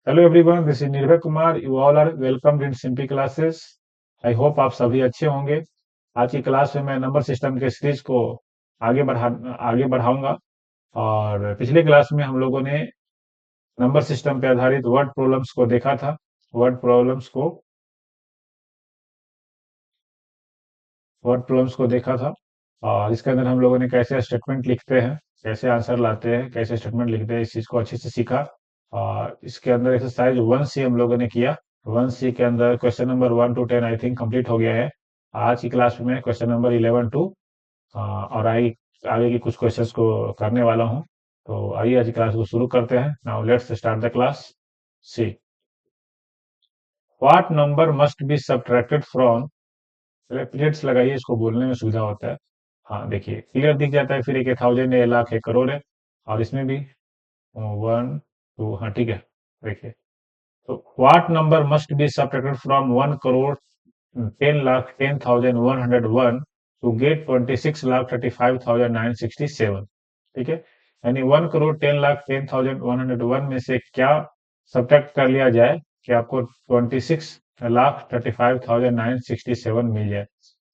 Hello everyone, this is Nirbhay Kumar. You all are welcome in simply classes. I hope आप सभी अच्छे होंगे। आज की क्लास में मैं नंबर सिस्टम के सीरीज को आगे बढ़ाऊंगा। और पिछले क्लास में हम लोगों ने नंबर सिस्टम पे आधारित वर्ड प्रॉब्लम्स को देखा था। और इसके अंदर हम लोगों ने कैसे स्टेटमेंट लिखते हैं, कैसे आंसर लाते हैं, कैसे स्टेटमेंट लिखते हैं, इस चीज को अच्छे से सीखा। और इसके अंदर एक्सरसाइज 1C हम लोगों ने किया। 1C के अंदर question number 1 to 10 I think complete हो गया है। आज की क्लास में क्वेश्चन नंबर 11 टू और आगे की कुछ क्वेश्चंस को करने वाला हूँ। तो आइए आज की क्लास को शुरू करते हैं। Now let's start the class. See, what number must be subtracted from. Periods लगाइए, इसको बोलने में सुविधा होता है। हाँ देखिए, क्लियर दिख जाता है। फिर एक थाउजेंड है, लाख है, करोड़ है। और इसमें भी 1 2, हाँ ठीक है। देखिए, तो what number must be subtracted from 1 crore 10,10,101 to get 26,35,967। ठीक है, यानी 1 करोड़ 10,10,101 में से क्या सब्ट्रैक्ट कर लिया जाए कि आपको 26,35,967 मिल जाए।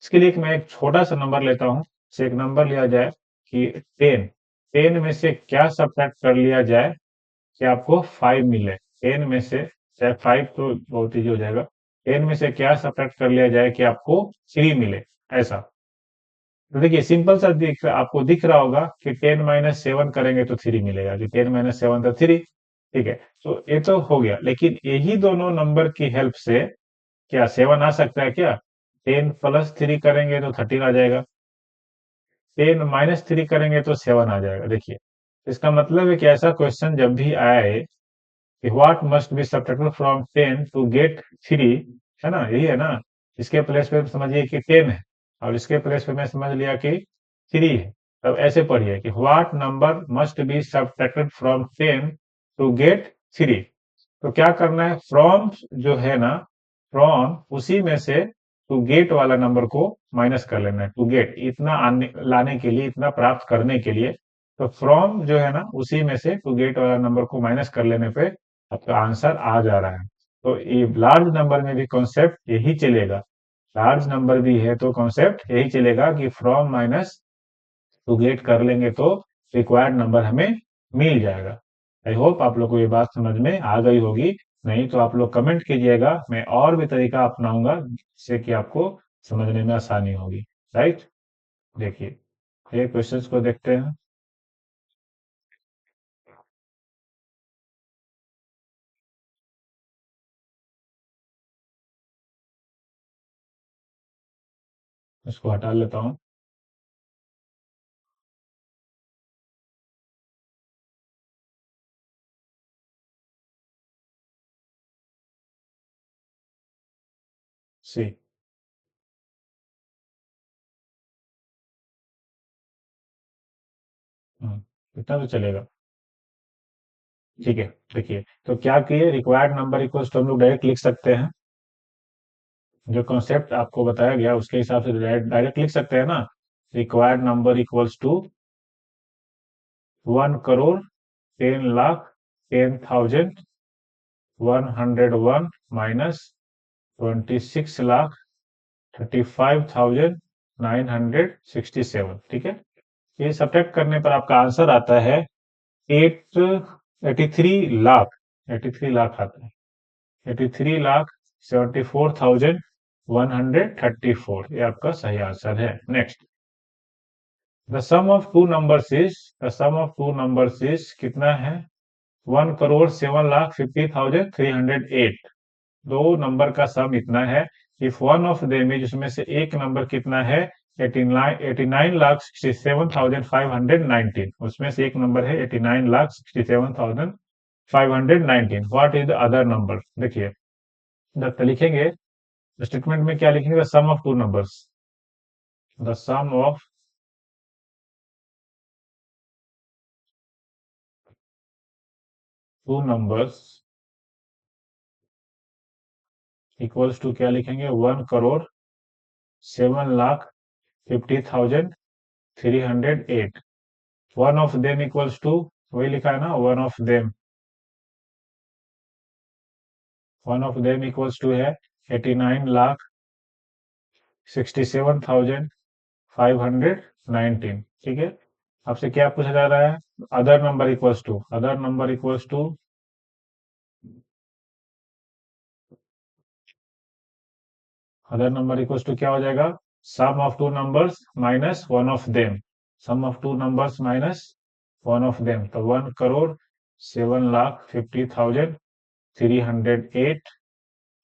इसके लिए मैं एक छोटा सा नंबर लेता हूं। से एक नंबर लिया जाए कि 10। 10 में से क्या सब्ट्रैक्ट कर लिया जाए कि आपको 5 मिले। 10 में से, चाहे 5 तो बहुत ईजी हो जाएगा। 10 में से क्या सब्ट्रैक्ट कर लिया जाए कि आपको 3 मिले, ऐसा। तो देखिए, सिंपल सा आपको दिख रहा होगा कि 10 - 7 करेंगे तो 3 मिलेगा, कि 10 - 7 तो 3। ठीक है, तो ये तो हो गया। लेकिन यही दोनों नंबर की हेल्प से क्या 7 आ सकता है क्या? 10 + 3 करेंगे तो 13 आ जाएगा। 10 - 3 करेंगे तो 7 आ जाएगा। देखिए, इसका मतलब है कि ऐसा क्वेश्चन जब भी आए कि what must be subtracted from 10 to get 3, है ना, यही है ना। इसके प्लेस पे समझिए कि 10 है, और इसके प्लेस पे मैं समझ लिया कि 3 है। तब ऐसे पढ़िए कि what number must be subtracted from 10 to get 3। तो क्या करना है, फ्रॉम जो है ना, फ्रॉम उसी में से टू गेट वाला नंबर को माइनस कर लेना है। टू गेट इतना लाने के लिए, इतना प्राप्त करने के लिए, तो फ्रॉम जो है ना, उसी में से टू गेट वाला नंबर को माइनस कर लेने पे आपका आंसर आ जा रहा है। तो ये लार्ज नंबर में भी कॉन्सेप्ट यही चलेगा। लार्ज नंबर भी है तो कॉन्सेप्ट यही चलेगा कि फ्रॉम माइनस टू गेट कर लेंगे तो रिक्वायर्ड नंबर हमें मिल जाएगा। आई होप आप लोग को ये बात समझ में आ गई होगी। नहीं तो आप लोग कमेंट कीजिएगा, मैं और भी तरीका अपनाऊंगा जिससे कि आपको समझने में आसानी होगी। राइट। देखिए, ये क्वेश्चंस को देखते हैं। इसको हटा लेता हूँ। सी, इतना तो चलेगा। ठीक है, देखिए, तो क्या किए, रिक्वायर्ड नंबर इक्वल्स तो हम लोग डायरेक्ट लिख सकते हैं। जो कॉन्सेप्ट आपको बताया गया उसके हिसाब से डायरेक्ट लिख सकते हैं ना। Required number equals to 1 crore 10,10,101 minus 26,35,967। ठीक है, ये सब्ट्रैक्ट करने पर आपका आंसर आता है 83 लाख। 83 लाख आता है। 83,74,134। ये आपका सही आंसर है। Next, the sum of two numbers is, the sum of two numbers is कितना है? 1 करोड़ 7,50,308। दो नंबर का सम इतना है। If one of them is, उसमें से एक नंबर कितना है? 89,67,519। उसमें से एक नंबर है 89,67,519। What is the other number? देखिए, लिखेंगे स्टेटमेंट में क्या लिखेंगे? The sum of two numbers, the sum of two numbers equals to क्या लिखेंगे? 1 crore 7,50,308। One of them equals to, वही लिखा है ना, one of them. One of them equals to है 89,67,519। ठीक है, आपसे क्या पूछा जा रहा है? Other number equals to, other number equals to, other number equals to क्या हो जाएगा? Sum of two numbers minus one of them, sum of two numbers minus one of them. तो 1,07,50,308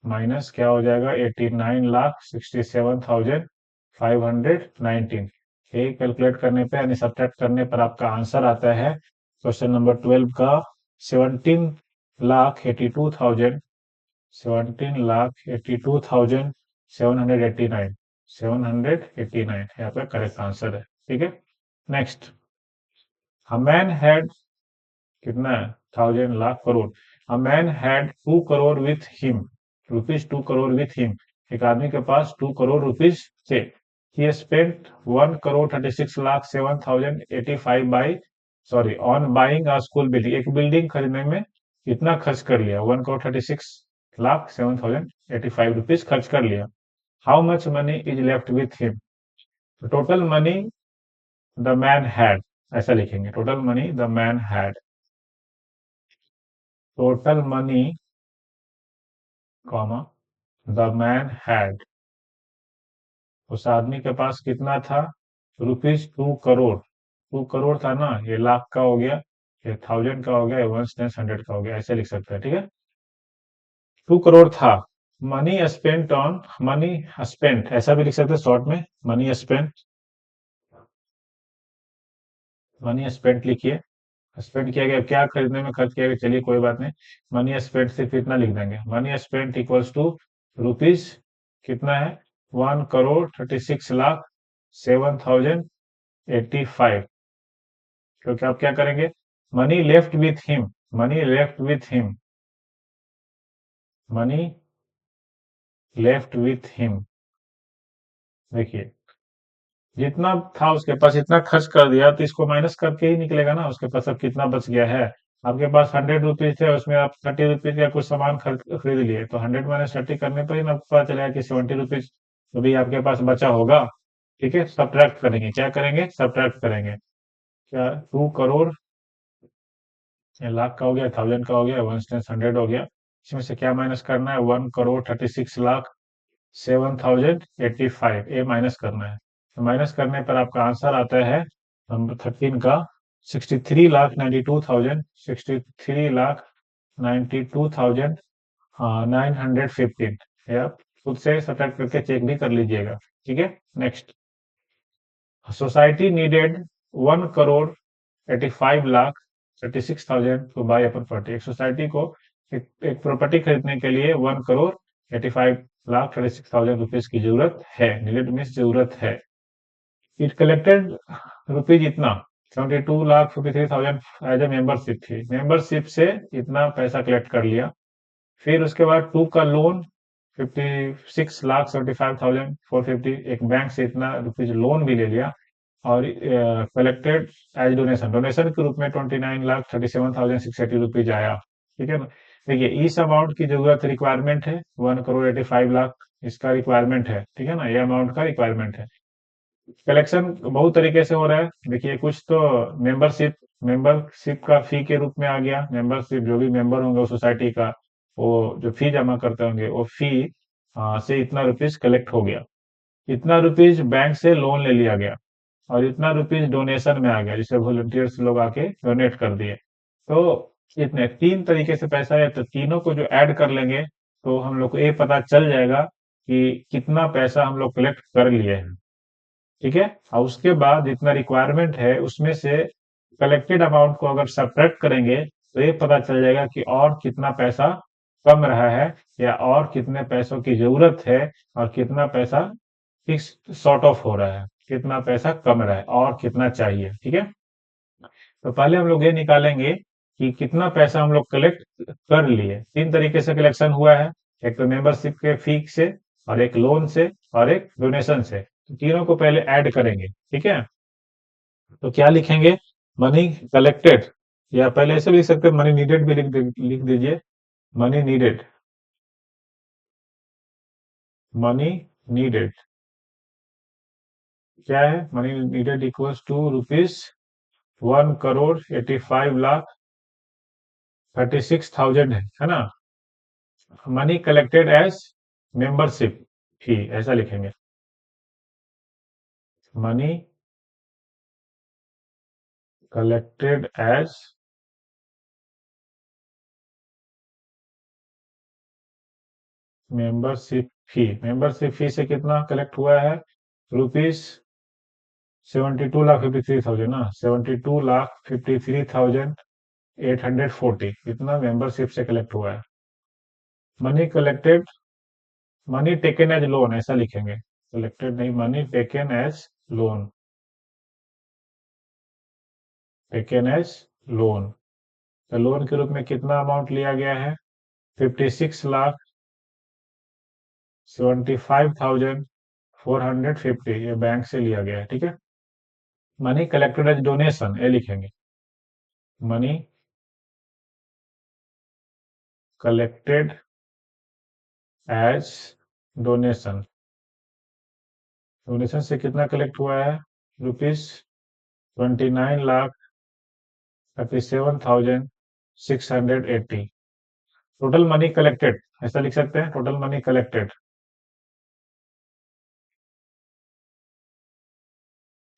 माइनस क्या हो जाएगा? 89,67,519। ये कैलकुलेट करने पे यानी सब्ट्रैक्ट करने पर आपका आंसर आता है क्वेश्चन नंबर 12 का 17,82,000, 17,82,789, 789 यहाँ पे करेक्ट आंसर है। ठीक है, नेक्स्ट, अ मैन हैड, कितना है? 1,000,00,000 crore. A man had 2 crore with him, rupees 2 crore with him, एक आदमी के पास 2 करोड़ रुपीज थे। ही spent 1,36,07,085 by, sorry, on buying a school building, एक बिल्डिंग खरीदने में कितना खर्च कर लिया? 1,36,07,085 रुपीज खर्च कर लिया। How much money is left with him? Total money the man had, ऐसा लिखेंगे, total money the man had, total money comma the man had, उस आदमी के पास कितना था? रुपीज 2 करोड़, 2 करोड़ था ना, ये लाख का हो गया, ये 1,000 का हो गया, ये 1/100 का हो गया, ऐसे लिख सकते हैं। ठीक है, 2 करोड़ था। Money spent on, money spent ऐसा भी लिख सकते हैं शॉर्ट में, मनी स्पेंट, मनी स्पेंट लिखिए। स्पेंड किया गया, क्या खरीदने में खर्च किया गया? चलिए कोई बात नहीं, मनी स्पेंट सिर्फ इतना लिख देंगे, money spent equals to rupees, कितना है? 1,36,07,085। क्योंकि आप क्या करेंगे? Money left with him, money left with him, money left with him, देखिए जितना था उसके पास इतना खर्च कर दिया, तो इसको माइनस करके ही निकलेगा ना उसके पास अब कितना बच गया है। आपके पास 100 रुपीज थे, उसमें आप 30 रुपीज का कुछ सामान खरीद लिए, तो 100 - 30 करने पर ही ना पता चलेगा कि 70 रुपीज तो भी आपके पास बचा होगा। ठीक है, सब्ट्रैक्ट करेंगे, क्या करेंगे? सब्ट्रैक्ट करेंगे। क्या? 2 करोड़, ये लाख का हो गया, 1,000 का हो गया, 1/100 हो गया, इसमें से क्या माइनस करना है? 1,36,07,085, ये माइनस करना है। तो माइनस करने पर आपका आंसर आता है नंबर 13 का 63,92,000, 63,92,915। ये आप खुद से सब्ट्रैक्ट करके चेक भी कर लीजिएगा। ठीक है, next, society needed 1,85,36,000 to buy a property, एक सोसाइटी को एक प्रॉपर्टी खरीदने के लिए 1,85,36,000 रुपीज की जरूरत है, नीडेड मीन्स जरूरत है। इट कलेक्टेड रुपीज इतना 72,53,000 एज ए मेंबरशिप थी, मेंबरशिप से इतना पैसा कलेक्ट कर लिया। फिर उसके बाद टू का लोन 56,75,450, एक बैंक से इतना रुपीज लोन भी ले लिया, और कलेक्टेड एज डोनेशन, डोनेशन के रूप में 29,37,680 रुपीज आया। ठीक है ना, देखिए इस अमाउंट की जरूरत रिक्वायरमेंट है, 1,85,00,000 इसका रिक्वायरमेंट है। ठीक है ना, ये अमाउंट का रिक्वायरमेंट है। कलेक्शन बहुत तरीके से हो रहा है, देखिए कुछ तो मेंबरशिप, मेंबरशिप का फी के रूप में आ गया, मेंबरशिप जो भी मेंबर होंगे उस सोसाइटी का, वो जो फी जमा करते होंगे वो फी से इतना रुपीज कलेक्ट हो गया, इतना रुपीज बैंक से लोन ले लिया गया, और इतना रुपीज डोनेशन में आ गया, जिसे वॉलंटियर्स लोग आके डोनेट कर दिए। तो इतने 3 तरीके से पैसा है, तो तीनों को जो ऐड कर लेंगे तो हम लोग को ये पता चल जाएगा कि कितना पैसा हम लोग कलेक्ट कर लिए हैं। ठीक है, और उसके बाद जितना रिक्वायरमेंट है उसमें से कलेक्टेड अमाउंट को अगर सब्ट्रैक्ट करेंगे तो ये पता चल जाएगा कि और कितना पैसा कम रहा है, या और कितने पैसों की जरूरत है, और कितना पैसा फिक्स सॉर्ट ऑफ हो रहा है, कितना पैसा कम रहा है और कितना चाहिए। ठीक है, तो पहले हम लोग ये निकालेंगे कि कितना पैसा हम लोग कलेक्ट कर लिए। 3 तरीके से कलेक्शन हुआ है, एक तो मेंबरशिप के फी से, और एक लोन से, और एक डोनेशन से। तो तीनों को पहले ऐड करेंगे। ठीक है, तो क्या लिखेंगे? मनी कलेक्टेड, या पहले ऐसे भी लिख सकते हैं, मनी नीडेड भी लिख दीजिए, मनी नीडेड, मनी नीडेड क्या है? Money needed equals to rupees 1,85,36,000 है ना? Money collected as membership fee, ऐसा लिखेंगे। Money collected as membership fee से कितना कलेक्ट हुआ है? रुपीज 72,53,000 ना, 72,53,840 इतना मेंबरशिप से कलेक्ट हुआ है। Money collected, money taken as loan ऐसा लिखेंगे, कलेक्टेड नहीं, money taken as loan, taken as loan. तो लोन के रूप में कितना अमाउंट लिया गया है? 56,75,450 ये बैंक से लिया गया है, ठीक है। मनी कलेक्टेड एज डोनेशन ये लिखेंगे, money collected as donation. Donation से कितना कलेक्ट हुआ है? रुपीज 29,37,680 टोटल मनी कलेक्टेड, ऐसा लिख सकते हैं, total money collected.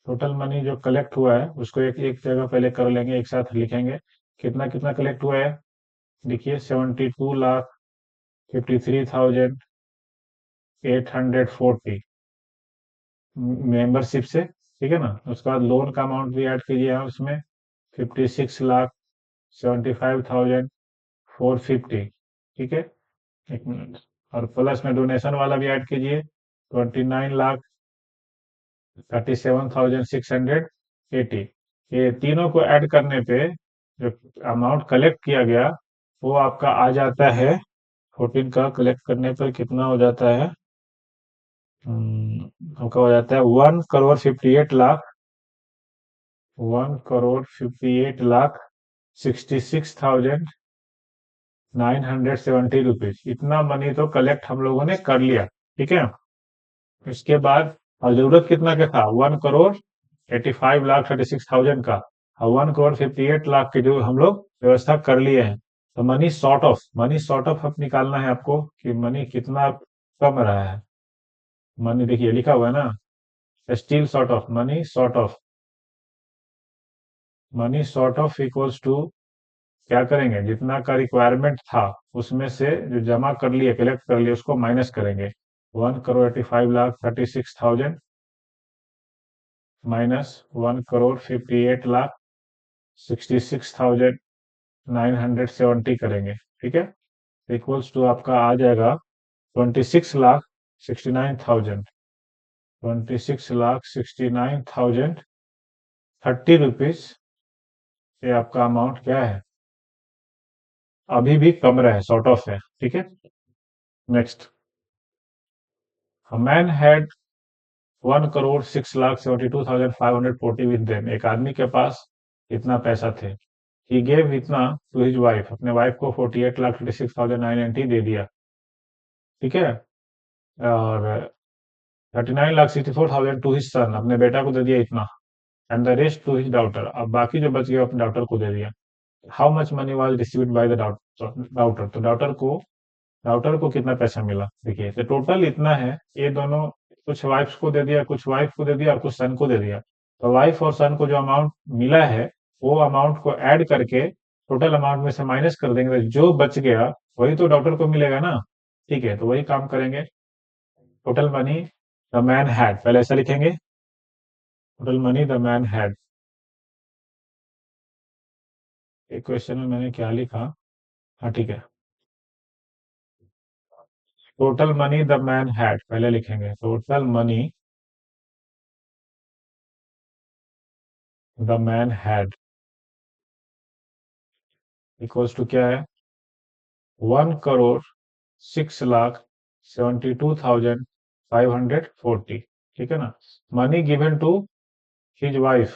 Total money जो कलेक्ट हुआ है उसको एक एक जगह पहले कर लेंगे, एक साथ लिखेंगे। कितना कितना कलेक्ट हुआ है? देखिए 72,53,840 मेंबरशिप से, ठीक है ना। उसके बाद लोन का अमाउंट भी ऐड कीजिए आप उसमें, 56,75,450, ठीक है। एक मिनट, और प्लस में डोनेशन वाला भी ऐड कीजिए, 29,37,680। ये तीनों को ऐड करने पे जो अमाउंट कलेक्ट किया गया वो आपका आ जाता है, 14 का कलेक्ट करने पर कितना हो जाता है? आपका हो जाता है 1,58,00,000, 1,58,00,000 66,970 रुपीज, इतना मनी तो कलेक्ट हम लोगों ने कर लिया, ठीक है। इसके बाद और जरूरत कितना का था? 1,85,36,000 का, और 1,58,00,000 के जो हम लोग व्यवस्था कर लिए हैं। तो मनी सॉर्ट ऑफ अब निकालना है आपको कि मनी कितना कम रहा है। मनी देखिए लिखा हुआ है ना, still short of, money short of equals to, क्या करेंगे? जितना का रिक्वायरमेंट था उसमें से जो जमा कर लिए, कलेक्ट कर लिए, उसको माइनस करेंगे। 1,85,36,000 माइनस 1,58,00,000 66,970 करेंगे, ठीक है। इक्वल्स टू आपका आ जाएगा 26,69,000, 26,69,030 रुपीज। ये आपका अमाउंट क्या है? अभी भी कम रहे, सॉर्ट ऑफ है, ठीक है। Next, a man had 1,06,72,540 with them, एक आदमी के पास इतना पैसा थे। ही गेव इतना टू हिज वाइफ, अपने वाइफ को 48,36,990 दे दिया, ठीक है। और 39,64,000 टू हिज सन, अपने बेटा को दे दिया इतना। And the rest to his daughter, अब बाकी जो बच गया अपने डॉटर को दे दिया। How much money was received by the daughter, तो डॉटर को कितना पैसा मिला? देखिए, तो टोटल इतना है, ये दोनों कुछ वाइफ्स को दे दिया, कुछ वाइफ को दे दिया और कुछ सन को दे दिया। तो वाइफ और सन को जो अमाउंट मिला है वो अमाउंट को ऐड करके टोटल अमाउंट में से माइनस कर देंगे, तो जो बच गया वही तो डॉटर को मिलेगा ना, ठीक है। तो वही काम करेंगे। Total money the man had, पहले ऐसा लिखेंगे, total money the man had. एक क्वेश्चन में मैंने क्या लिखा? हाँ ठीक है, total money the man had पहले लिखेंगे, total money the man had equals to क्या है? 1,06,72,540, ठीक है ना। Money given to his wife,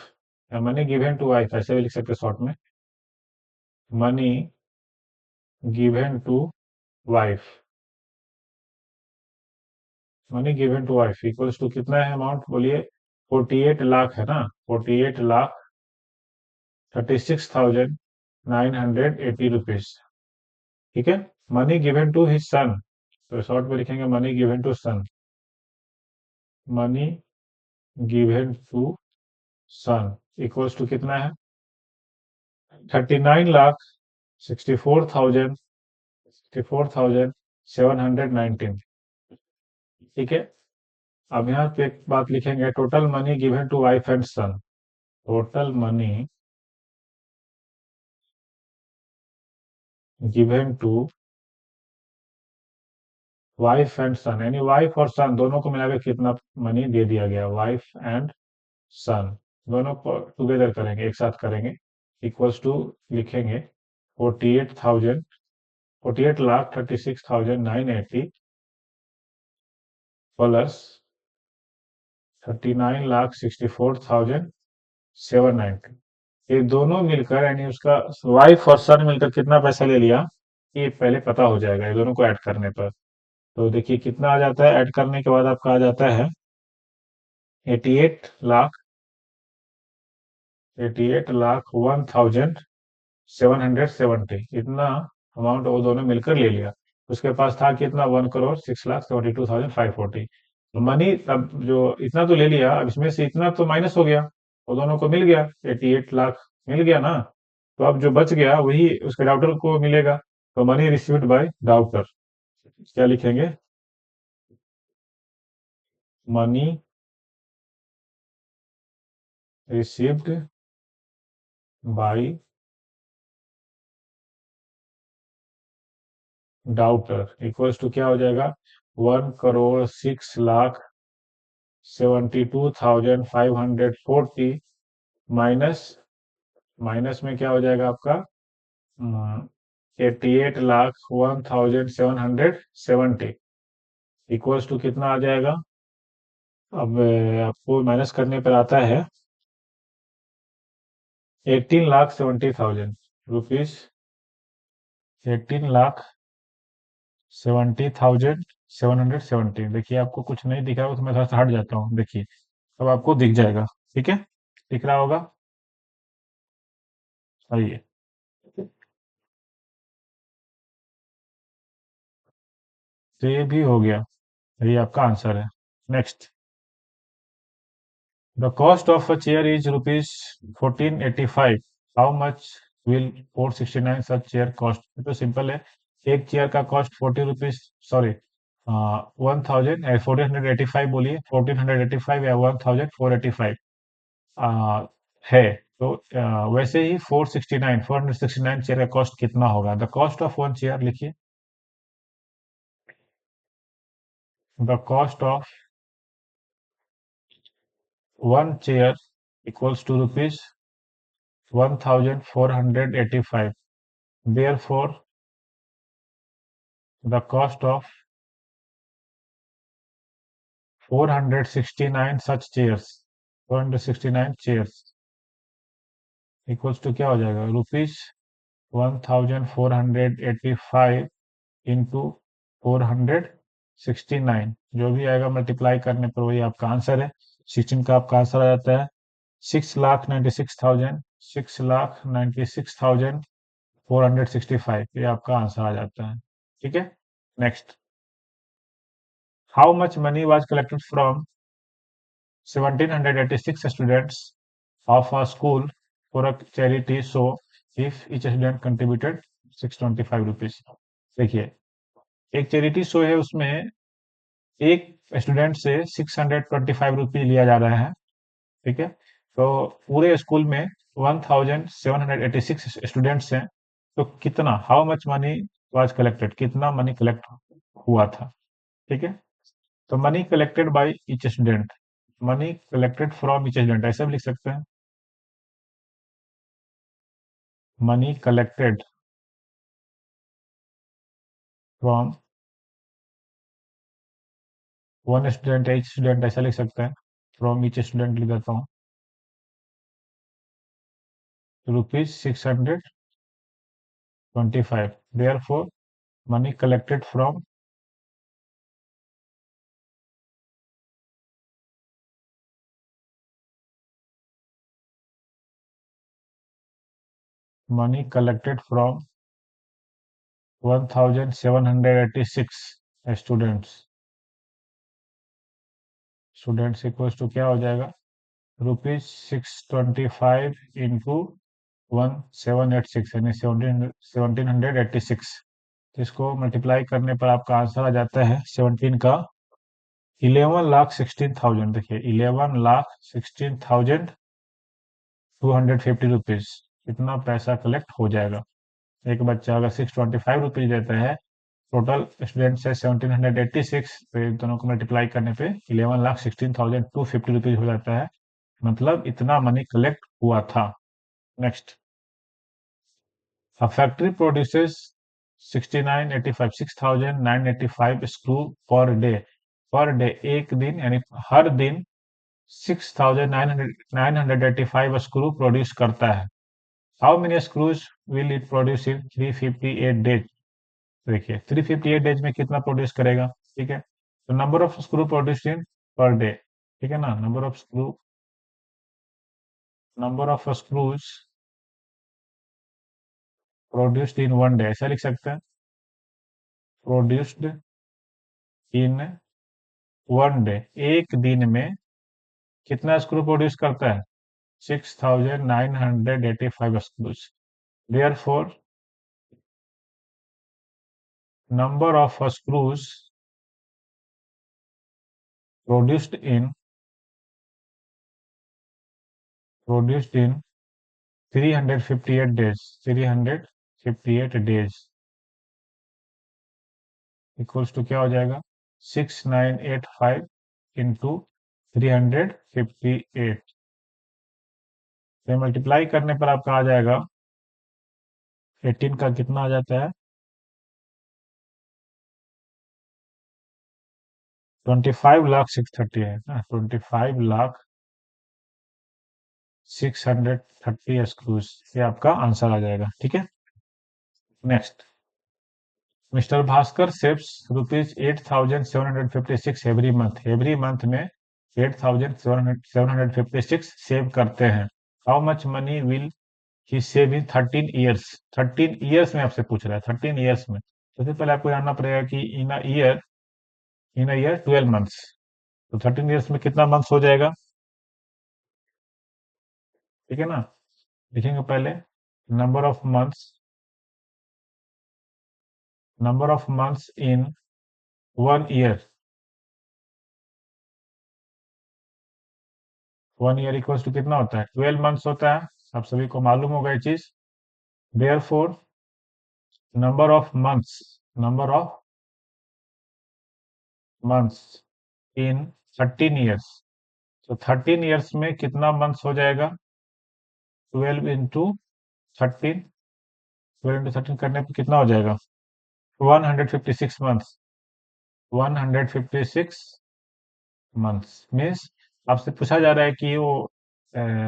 या मनी गिवन टू वाइफ ऐसे भी लिख सकते शॉर्ट में, money given to wife money given to wife equals to कितना है अमाउंट बोलिए, 48 लाख है ना, 48,36,980 रुपीज। ठीक है। Money given to his son, तो शॉर्ट में लिखेंगे money given to son, money given to son equals to कितना है, 39,64,719। ठीक है। अब यहाँ पे एक बात लिखेंगे, total money given to wife and son, total money given to wife and son, यानी वाइफ और सन दोनों को मिलाकर कितना मनी दे दिया गया, वाइफ एंड सन दोनों को टुगेदर करेंगे, एक साथ करेंगे, इक्वल्स टू लिखेंगे 48,000, 48,36,980 प्लस 39,64,790, ये दोनों मिलकर यानी उसका वाइफ और सन मिलकर कितना पैसा ले लिया, ये पहले पता हो जाएगा ये दोनों को ऐड करने पर। तो देखिए कितना आ जाता है, ऐड करने के बाद आपका आ जाता है 88 लाख, 88,01,770, इतना अमाउंट वो दोनों मिलकर ले लिया। उसके पास था कितना, 1,06,72,540। तो मनी अब जो इतना तो ले लिया, अब इसमें से इतना तो माइनस हो गया, वो दोनों को मिल गया, 88 लाख मिल गया ना। तो अब जो बच गया वही उसके डाउटर को मिलेगा। तो मनी रिसीव्ड बाय डाउटर, क्या लिखेंगे, money received by daughter equals to क्या हो जाएगा, 1,06,72,540 माइनस, माइनस में क्या हो जाएगा आपका 88,01,770 इक्वल्स टू कितना आ जाएगा। अब आपको माइनस करने पर आता है 18,70,000 रुपीज, 18,70,770। देखिए आपको कुछ नहीं दिख रहा हो तो मैं थोड़ा सा हट जाता हूँ, देखिए अब आपको दिख जाएगा। ठीक है, दिख रहा होगा, आइए। तो ये भी हो गया, ये आपका आंसर है। Next, the cost of a chair is rupees 1485, how much will 469 such chair cost. तो सिंपल है, एक चेयर का कॉस्ट 40 रुपीज, सॉरी 1,000 1485 बोलिए, 1485 या 1,485 है। तो वैसे ही 469 चेयर का कॉस्ट कितना होगा, the cost of one chair लिखिए, the cost of one chair equals to rupees 1,485. Therefore, the cost of 469 such chairs, 469 chairs equals to क्या हो जाएगा, रुपीज 1,485 इंटू 469, जो भी आएगा मल्टीप्लाई करने पर वही आपका आंसर है। 16 का आपका आंसर आ जाता है 6,96,000, 6,96,465, ये आपका आंसर आ जाता है। ठीक है। Next, how much money was collected from 1786 students of a school for a charity show if each student contributed 625 rupees. देखिए एक चैरिटी शो है, उसमें एक स्टूडेंट से 625 रुपीज लिया जा रहा है। ठीक है। तो पूरे स्कूल में 1786 स्टूडेंट्स हैं, तो कितना, how much money was collected, कितना मनी कलेक्ट हुआ था। ठीक है। तो money collected by each student, money collected from each student ऐसा भी लिख सकते हैं, money collected from one student, each student ऐसा लिख सकते हैं, फ्रॉम ईच स्टूडेंट लिख देता हूँ, rupees 625। Therefore money collected from money collected from 1786 students. Students equals to क्या हो जाएगा, ₹625 इंटू 1786 यानी 1786। तो इसको मल्टीप्लाई करने पर आपका आंसर आ जाता है 17 का 11,16,000। देखिए 11,16,250 इतना पैसा कलेक्ट हो जाएगा। एक बच्चा अगर 625 रुपीज देता है, टोटल स्टूडेंट्स है 1786, तो इन दोनों को मल्टीप्लाई करने पे 11,16,250 रुपीज हो जाता है। मतलब इतना मनी कलेक्ट हुआ था। Next, a factory produces 6985 6,985 screw per day। Per day एक दिन यानी हर दिन 6,985 स्क्रू प्रोड्यूस करता है। How many screws will it produce in 358 days. देखिए 358 डेज में कितना प्रोड्यूस करेगा, ठीक है। तो number of screw produce in per day, ठीक है ना, number of screws produced in one day, ऐसा लिख सकते हैं। प्रोड्यूस्ड इन वन डे, एक दिन में कितना स्क्रू प्रोड्यूस करता है, 6,985 screws। Therefore, number of screws produced in 358 days equals to क्या हो जाएगा, 6,985 इंटू 358। मल्टीप्लाई करने पर आपका आ जाएगा 18 का कितना आ जाता है, 25,630 है ना, 25,630 स्क्रूज, ये आपका आंसर आ जाएगा, ठीक है। Next, mister Bhaskar saves ₹8,756 every month में 8,756 सेव करते हैं। How much money will he save in 13 years. 13 years में आपसे पूछ रहा है, 13 ईयर्स में। सबसे पहले आपको जानना पड़ेगा कि इन अ ईयर 12 मंथ्स, तो 13 ईयर्स में कितना मंथ्स हो जाएगा, ठीक है ना। लिखेंगे पहले number of months in 1 year. 1 year equals to कितना होता है, 12 मंथ्स होता है। आप सभी को मालूम होगा ये चीज। Therefore number of months in 13 years, तो 13 ईयर्स में कितना मंथ्स हो जाएगा, 12 इंटू 13 करने पे कितना हो जाएगा, 156 मंथ्स। 156 मंथ्स मीन्स आपसे पूछा जा रहा है कि वो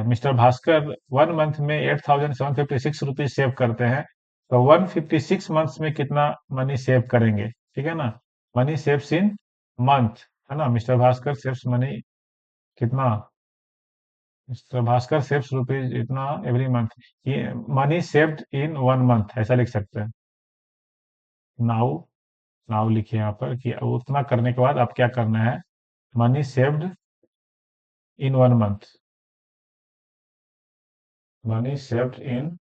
मिस्टर भास्कर 1 मंथ में 8,756 रुपीज सेव करते हैं, तो 156 मंथ्स में कितना मनी सेव करेंगे, ठीक है ना। मनी सेव्स इन मंथ, है ना। मिस्टर भास्कर सेव्स मनी कितना, मिस्टर भास्कर सेव्स रुपीज इतना एवरी मंथ, ये मनी सेव्ड इन 1 मंथ ऐसा लिख सकते हैं। नाउ नाउ लिखिए यहाँ पर कि उतना करने के बाद आप क्या करना है, money saved in 1 month, money saved in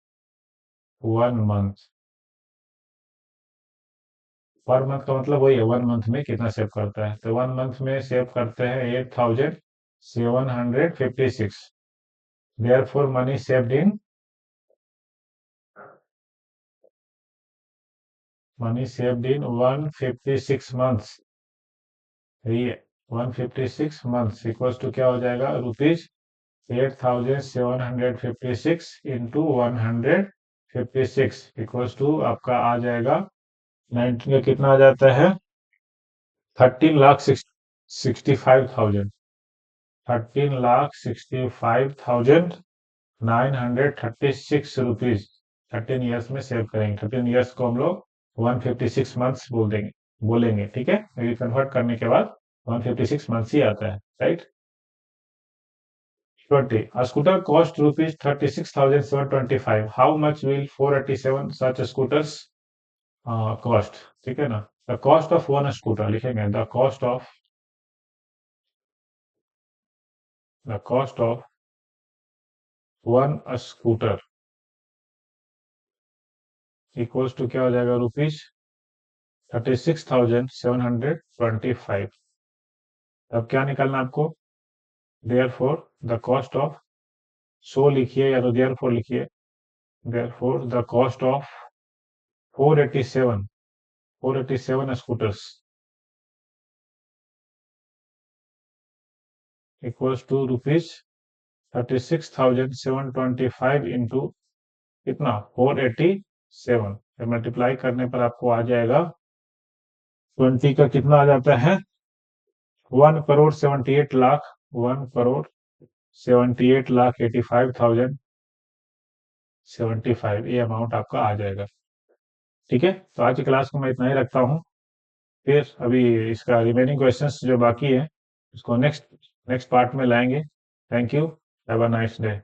1 month. Per month का मतलब वही है, 1 मंथ में कितना सेव करता है, तो 1 मंथ में सेव करते हैं 8,756। Therefore money saved in 156 months, ये 156 मंथ्स इक्वल्स टू क्या हो जाएगा, ₹8,756 इंटू 156 इक्वल्स टू आपका आ जाएगा 19 का कितना आ जाता है, 13,65,000। 13,65,936 रुपीज 13 ईयर्स में सेव करेंगे। 13 ईयर्स को हम लोग 156 मंथ्स बोलेंगे, ठीक है। ये कन्वर्ट करने के बाद 156 मंथ्स ही आता है, right. 20. A scooter cost rupees 36,725. How much will 487 such scooters cost? ठीक है ना? The cost of one scooter लिखेंगे. The cost of one scooter equals to क्या हो जाएगा रुपीज 36,725. अब क्या निकालना आपको? Therefore the cost of, सो लिखिए या तो therefore लिखिए. Therefore the cost of 487 scooters equals to rupees 36,725 into कितना 487. मल्टीप्लाई करने पर आपको आ जाएगा 20 का कितना आ जाता है 1,78,00,000 1,78,85,075 ये अमाउंट आपका आ जाएगा. ठीक है, तो आज की क्लास को मैं इतना ही रखता हूँ. फिर अभी इसका रिमेनिंग क्वेश्चंस जो बाकी है उसको नेक्स्ट नेक्स्ट पार्ट में लाएंगे. Thank you. Have a nice day.